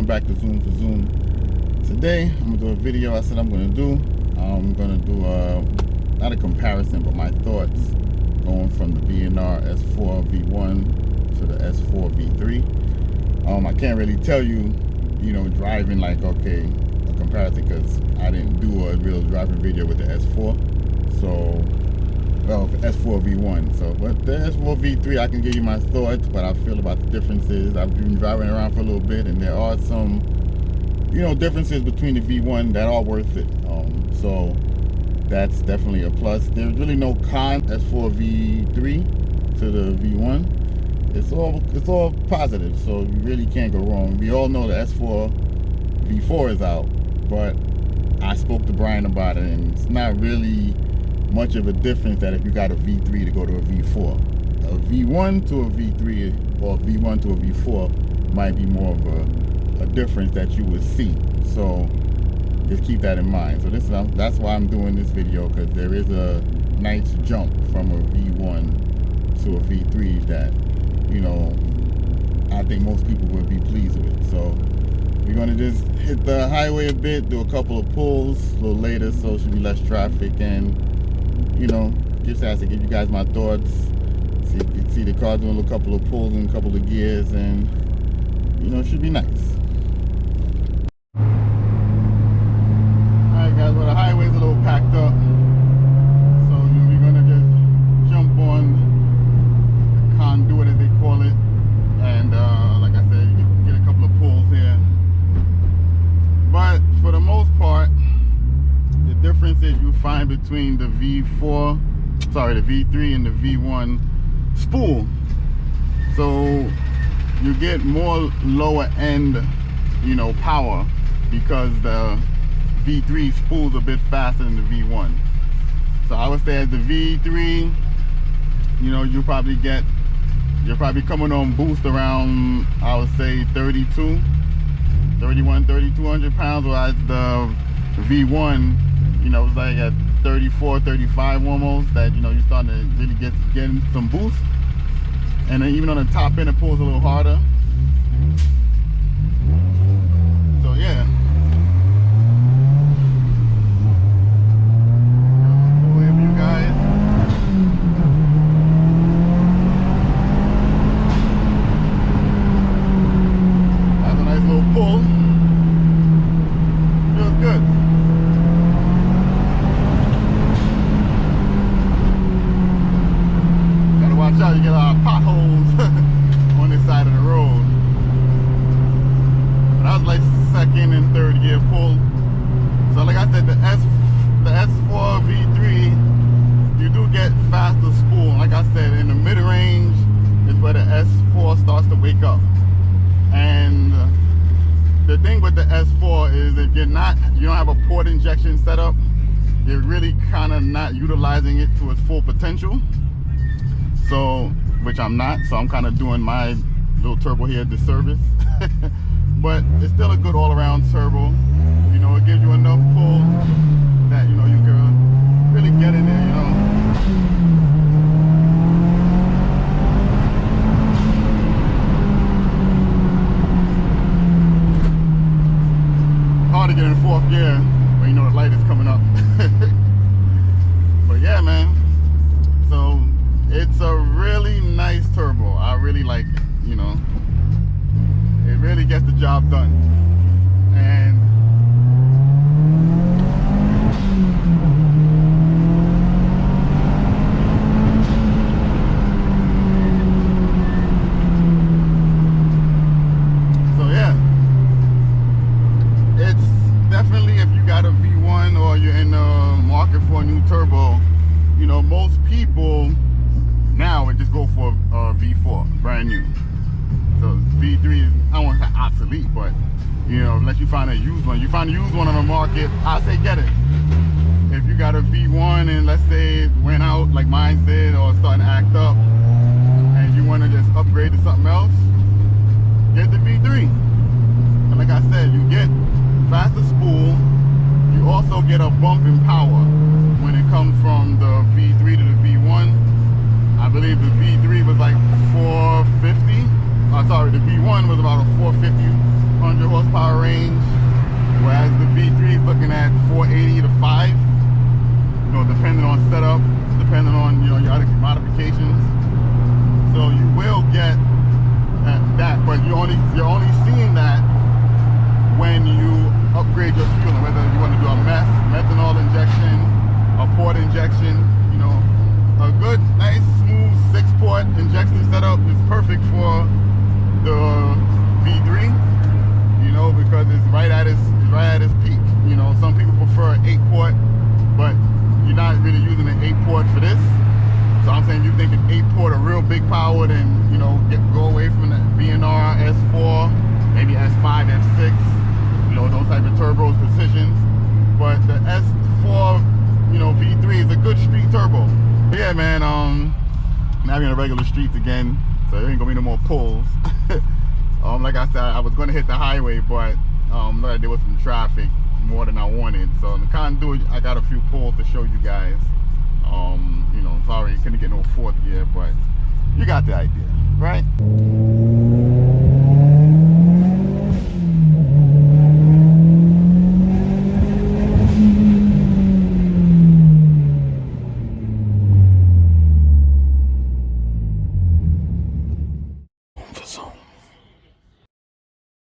welcome back to Zoom for Zoom. Today I'm gonna do a video I said I'm gonna do. I'm gonna do not a comparison, but my thoughts going from the BNR S4 V1 to the S4 V3. I can't really tell you, driving like a comparison, because I didn't do a real driving video with the S4. So, well, S4 V1. So, but the S4 V3, I can give you my thoughts, what I feel about the differences. I've been driving around for a little bit, and there are some, differences between the V1 that are worth it. So that's definitely a plus. There's really no con S4 V3 to the V1. It's all positive, so you really can't go wrong. We all know the S4 V4 is out, but I spoke to Brian about it, and it's not really much of a difference that if you got a V3 to go to a V4. A V1 to a V3 or V1 to a V4 might be more of a difference that you would see. So just keep that in mind. So that's why I'm doing this video, because there is a nice jump from a V1 to a V3 that, I think most people would be pleased with. So we're gonna just hit the highway a bit, do a couple of pulls a little later, so it should be less traffic, and just has to give you guys my thoughts. See the car doing a couple of pulls and a couple of gears, and it should be nice. Alright guys, well, the highway's a little packed up, so we're gonna just jump on the conduit, as they call it, and like I said, you get a couple of pulls here. But for the most part, the differences you find between the V3 and the V1 spool. So you get more lower end, power, because the V3 spools a bit faster than the V1. So I would say as the V3, you're probably coming on boost around, I would say 3,200 pounds, whereas the V1, it's like at 34, 35 almost, that you're starting to really getting some boost. And then even on the top end, it pulls a little harder. So yeah. Pull in for you guys. That's a nice little pull. Feels good. Watch out, you get a lot of potholes on this side of the road. But that was like second and third gear pull. So like I said, the S4 V3, you do get faster spool. Like I said, in the mid-range is where the S4 starts to wake up. And the thing with the S4 is, if you don't have a port injection setup, you're really kind of not utilizing it to its full potential. So, which I'm not, so I'm kind of doing my little turbo here disservice. But it's still a good all-around turbo. It gives you enough pull that you can really get in there. Hard to get in fourth gear when the light is coming up. But yeah, man. So it's a really nice turbo. I really like it, It really gets the job done. And so yeah, it's definitely, if you got a V1 or you're in the market for a new turbo, most people now would just go for a V4, brand new. So V3 is, I don't want to say obsolete, but unless you find a used one, on the market, I say get it. If you got a V1 and let's say it went out like mine did, or starting to act up, and you want to just upgrade to something else, get the V3. And like I said, you get faster spool. You also get a bump in power when it comes from the V3 to the V1. I believe the V3 was like 450. Sorry, the V1 was about a 450, 100 horsepower. they're using an 8-port for this. So I'm saying you think an 8-port, a real big power, then, you know, go away from the BNR S4, maybe S5, F6, you know, those type of turbos, precisions. But the S4, you know, V3 is a good street turbo. But yeah, man, now we're in the regular streets again, so there ain't gonna be no more pulls. Like I said, I was gonna hit the highway, but like there was some traffic more than I wanted. So in the conduit, I got a few pulls to show you guys. You know, sorry, couldn't get no fourth gear, but you got the idea, right?